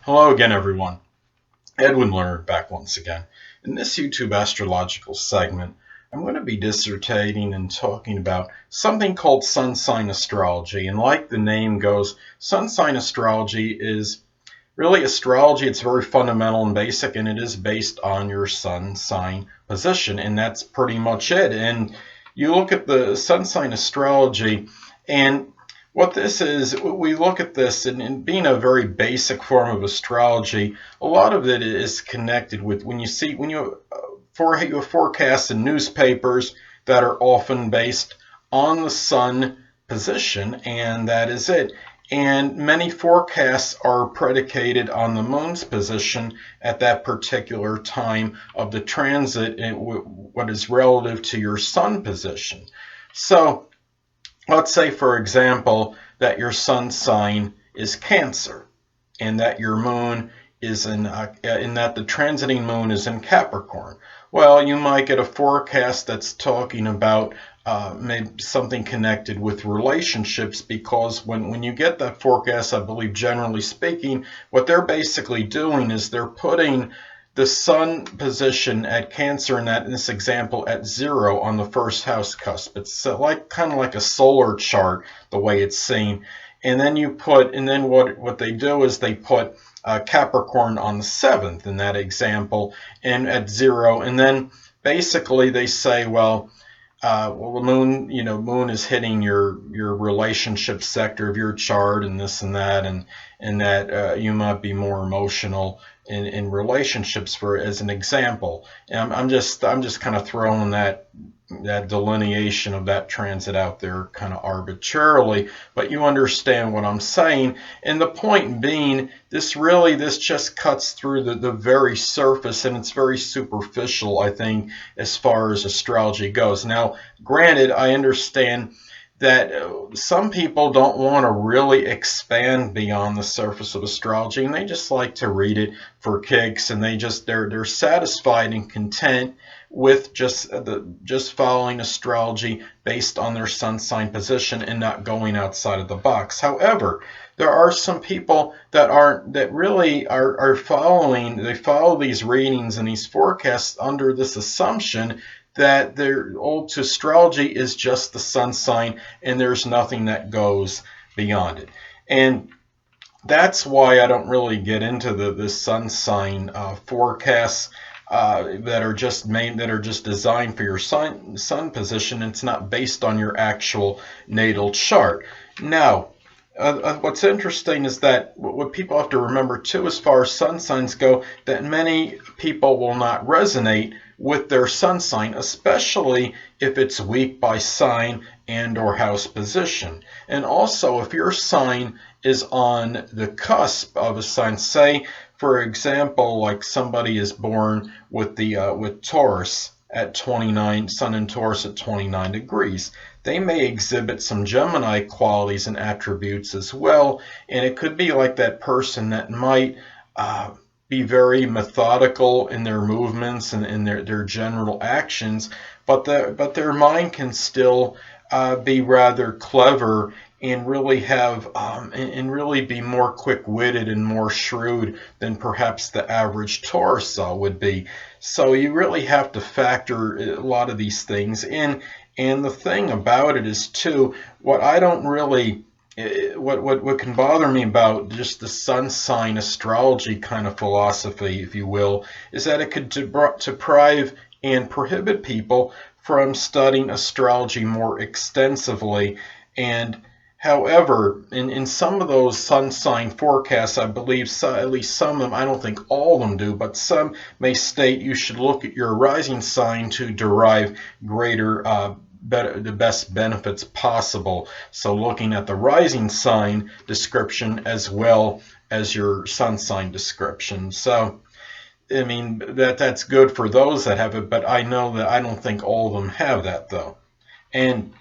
Hello again, everyone. Edwin Learnard back once again. In this YouTube astrological segment, I'm going to be dissertating and talking about something called sun sign astrology. And like the name goes, sun sign astrology is really astrology. It's very fundamental and basic, and it is based on your sun sign position. And that's pretty much it. And you look at the sun sign astrology, and what this is, we look at this and being a very basic form of astrology, a lot of it is connected with when you forecast in newspapers that are often based on the sun position, and that is it. And many forecasts are predicated on the moon's position at that particular time of the transit, and what is relative to your sun position. So let's say, for example, that your sun sign is Cancer, and that your moon is in that the transiting moon is in Capricorn. Well, you might get a forecast that's talking about maybe something connected with relationships, because when you get that forecast, I believe generally speaking, what they're basically doing is they're putting the sun position at Cancer, in this example, at 0 on the first house cusp. It's kind of like a solar chart, the way it's seen. And then what they do is they put Capricorn on the 7th in that example, and at 0. And then basically they say, well, the moon is hitting your relationship sector of your chart, and this and that, and that you might be more emotional in relationships, as an example. And I'm just kind of throwing that delineation of that transit out there kind of arbitrarily, but you understand what I'm saying. And the point being, this just cuts through the very surface, and it's very superficial, I think, as far as astrology goes. Now, granted, I understand that some people don't want to really expand beyond the surface of astrology, and they just like to read it for kicks, and they're satisfied and content with just following astrology based on their sun sign position and not going outside of the box. However, there are some people that really are follow these readings and these forecasts under this assumption that their old astrology is just the sun sign, and there's nothing that goes beyond it. And that's why I don't really get into the sun sign forecasts that are just designed for your sun position. It's not based on your actual natal chart. Now, what's interesting is that what people have to remember too, as far as sun signs go, that many people will not resonate with their sun sign, especially if it's weak by sign and or house position. And also, if your sign is on the cusp of a sign, say for example, like somebody is born with Taurus at 29, sun in Taurus at 29 degrees. They may exhibit some Gemini qualities and attributes as well, and it could be like that person that might be very methodical in their movements and in their general actions, but their mind can still be rather clever and really really be more quick-witted and more shrewd than perhaps the average Taurus would be. So you really have to factor a lot of these things in. And the thing about it is too, what can bother me about just the sun sign astrology kind of philosophy, if you will, is that it could deprive and prohibit people from studying astrology more extensively. And however, in some of those sun sign forecasts, I believe at least some of them, I don't think all of them do, but some may state you should look at your rising sign to derive the best benefits possible. So looking at the rising sign description as well as your sun sign description. So I mean, that's good for those that have it, but I know that I don't think all of them have that, though. And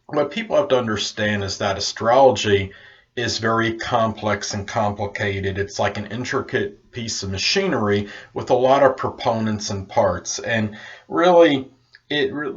what people have to understand is that astrology is very complex and complicated. It's like an intricate piece of machinery with a lot of proponents and parts. And really,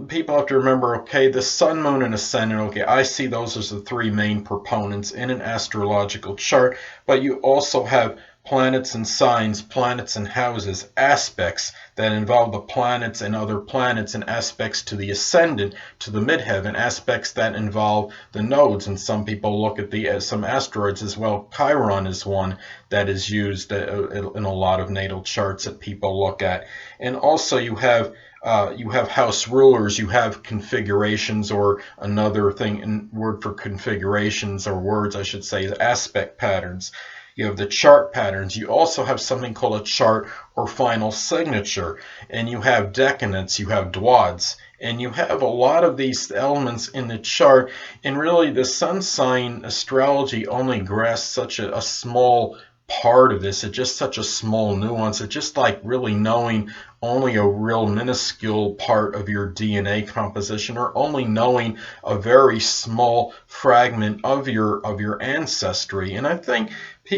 people have to remember, okay, the sun, moon, and ascendant, okay, I see those as the three main proponents in an astrological chart, but you also have planets and signs, planets and houses, aspects that involve the planets and other planets, and aspects to the ascendant, to the midheaven, aspects that involve the nodes. And some people look at some asteroids as well. Chiron is one that is used in a lot of natal charts that people look at. And also you have house rulers, you have configurations, or another word for configurations, or words I should say, is aspect patterns. You have the chart patterns. You also have something called a chart or final signature. And you have decanates, you have dwads, and you have a lot of these elements in the chart. And really the sun sign astrology only grasps such a small part of this. It's just such a small nuance. It's just like really knowing only a real minuscule part of your DNA composition, or only knowing a very small fragment of your ancestry. And I think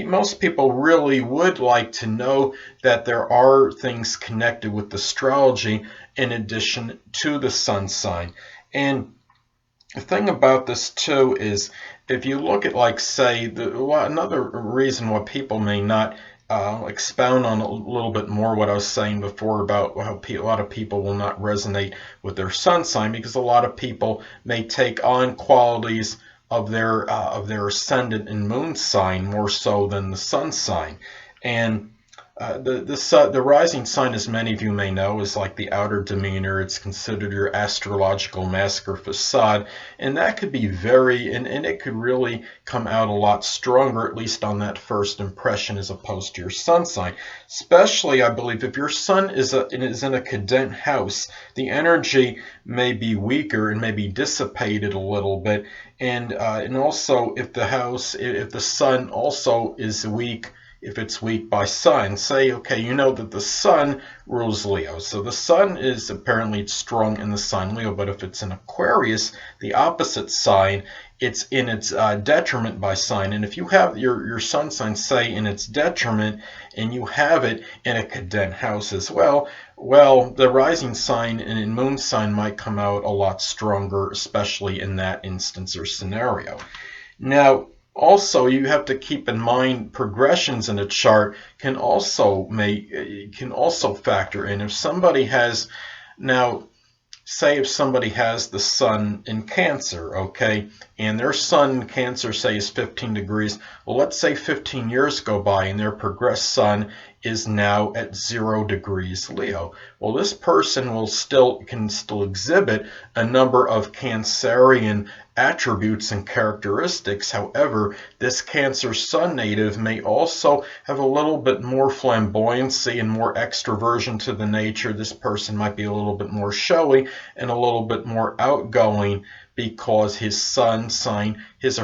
most people really would like to know that there are things connected with astrology in addition to the sun sign. And the thing about this too is, if you look at, like, say, another reason why people may not expound on a little bit more what I was saying before about how a lot of people will not resonate with their sun sign, because a lot of people may take on qualities of their ascendant and moon sign more so than the sun sign. And the rising sign, as many of you may know, is like the outer demeanor. It's considered your astrological mask or facade, and that could be and it could really come out a lot stronger, at least on that first impression, as opposed to your sun sign. Especially, I believe, if your sun is in a cadent house, the energy may be weaker and may be dissipated a little bit, and also if the sun also is weak. If it's weak by sun, say, okay, you know that the sun rules Leo. So the sun is apparently strong in the sign Leo, but if it's in Aquarius, the opposite sign, it's in its detriment by sign. And if you have your sun sign, say, in its detriment, and you have it in a cadent house as well, the rising sign and moon sign might come out a lot stronger, especially in that instance or scenario. Now, also, you have to keep in mind progressions in a chart can also factor in. If somebody has, now, say if somebody has the sun in Cancer, okay, and their sun in Cancer, say, is 15 degrees. Well, let's say 15 years go by and their progressed sun is now at 0 degrees Leo. Well, this person can still exhibit a number of Cancerian attributes and characteristics. However, this Cancer sun native may also have a little bit more flamboyancy and more extroversion to the nature. This person might be a little bit more showy and a little bit more outgoing, because his or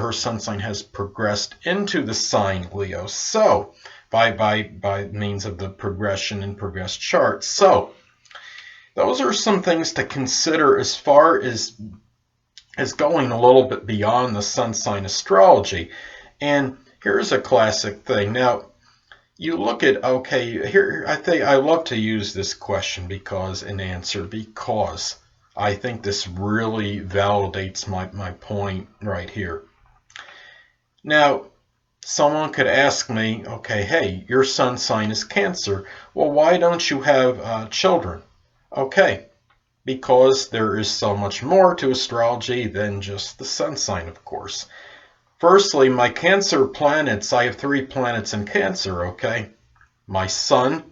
her sun sign has progressed into the sign Leo. So by means of the progression and progressed chart. So those are some things to consider as far as going a little bit beyond the sun sign astrology. And here's a classic thing. Now, you look at, okay, here, I love to use this question because I think this really validates my point right here. Now, someone could ask me, okay, hey, your sun sign is Cancer. Well, why don't you have children? Okay, because there is so much more to astrology than just the sun sign, of course. Firstly, my Cancer planets, I have 3 planets in Cancer, okay? My Sun,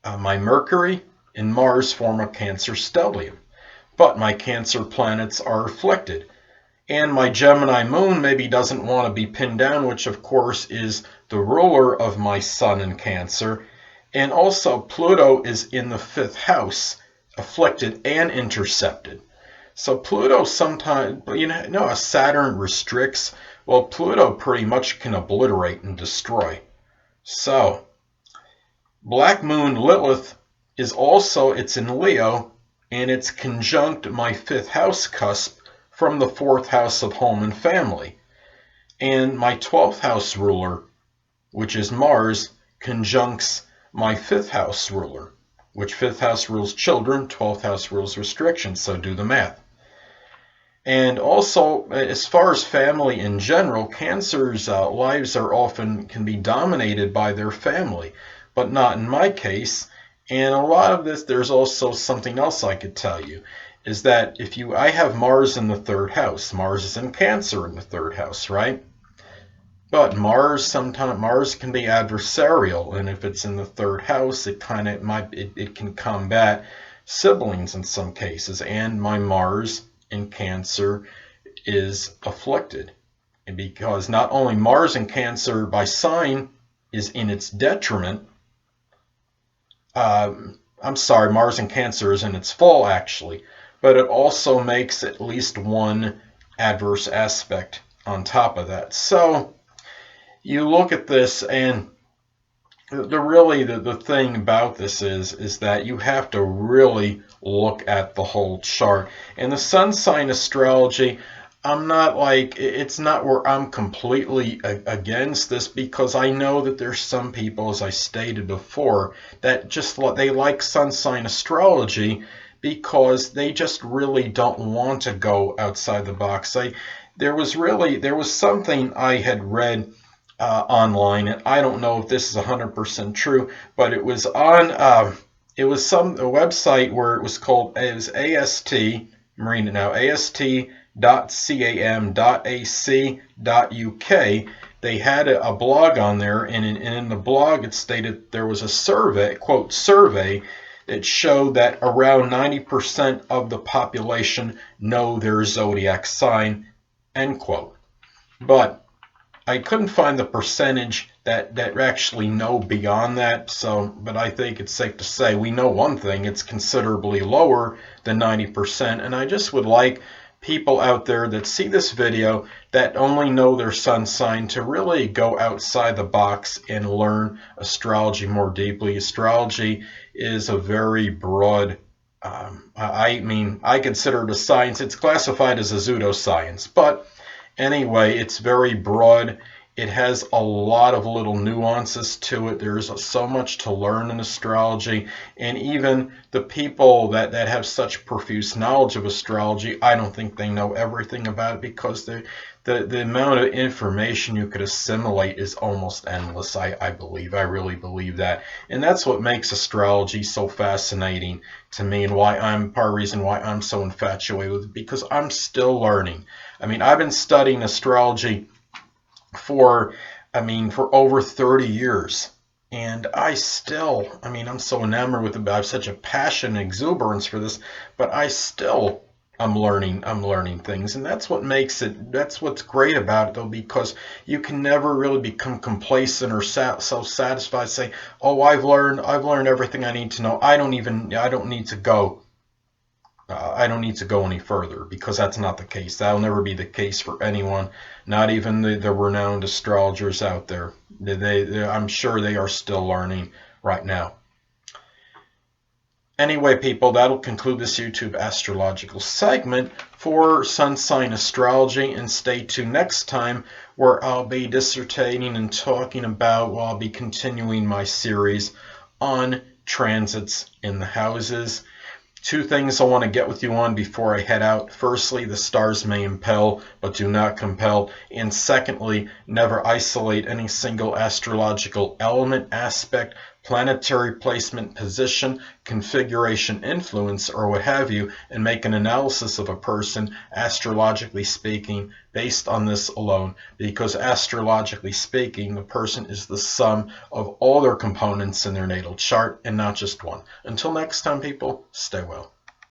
my Mercury, and Mars form a Cancer stellium. But my Cancer planets are afflicted. And my Gemini moon maybe doesn't want to be pinned down, which of course is the ruler of my sun in Cancer. And also Pluto is in the 5th house, afflicted and intercepted. So Pluto sometimes, Saturn restricts. Well, Pluto pretty much can obliterate and destroy. So Black Moon Lilith is also, it's in Leo, and it's conjunct my 5th house cusp from the 4th house of home and family. And my 12th house ruler, which is Mars, conjuncts my 5th house ruler, which 5th house rules children, 12th house rules restrictions, so do the math. And also, as far as family in general, Cancer's lives are often can be dominated by their family, but not in my case. And a lot of this, there's also something else I could tell you, is that I have Mars in the third house. Mars is in Cancer in the third house, right? But sometimes Mars can be adversarial, and if it's in the third house, it can combat siblings in some cases. And my Mars in Cancer is afflicted, and because not only Mars in Cancer by sign is in its detriment. I'm sorry, Mars in Cancer is in its fall actually, but it also makes at least one adverse aspect on top of that. So you look at this, and the thing about this is that you have to really look at the whole chart. And the sun sign astrology, it's not where I'm completely against this, because I know that there's some people, as I stated before, that they like sun sign astrology because they just really don't want to go outside the box. There was something I had read online, and I don't know if this is 100% true, but it was on a website where it was AST. I'm reading it now. AST.cam.ac.uk. They had a blog on there, and in the blog it stated there was a survey, quote, survey, that showed that around 90% of the population know their zodiac sign, end quote. But I couldn't find the percentage that actually know beyond that. But I think it's safe to say we know one thing: it's considerably lower than 90%. And I just would like people out there that see this video that only know their sun sign to really go outside the box and learn astrology more deeply. Astrology is a very broad, I consider it a science. It's classified as a pseudoscience, but anyway, it's very broad. It has a lot of little nuances to it. There's so much to learn in astrology. And even the people that have such profuse knowledge of astrology, I don't think they know everything about it, because the amount of information you could assimilate is almost endless, I believe. I really believe that. And that's what makes astrology so fascinating to me, and part of the reason why I'm so infatuated with it, because I'm still learning. I've been studying astrology for over 30 years. And I'm so enamored with it. I have such a passion and exuberance for this, but I'm learning things. And that's what's great about it, though, because you can never really become complacent or self-satisfied, say, oh, I've learned everything I need to know. I don't need to go any further, because that's not the case. That'll never be the case for anyone, not even the renowned astrologers out there. I'm sure they are still learning right now. Anyway, people, that'll conclude this YouTube astrological segment for sun sign astrology, and stay tuned next time, where I'll be dissertating and talking about, I'll be continuing my series on transits in the houses. Two things I want to get with you on before I head out. Firstly, the stars may impel, but do not compel. And secondly, never isolate any single astrological element, aspect, planetary placement, position, configuration, influence, or what have you, and make an analysis of a person, astrologically speaking, based on this alone. Because astrologically speaking, the person is the sum of all their components in their natal chart, and not just one. Until next time, people, stay well.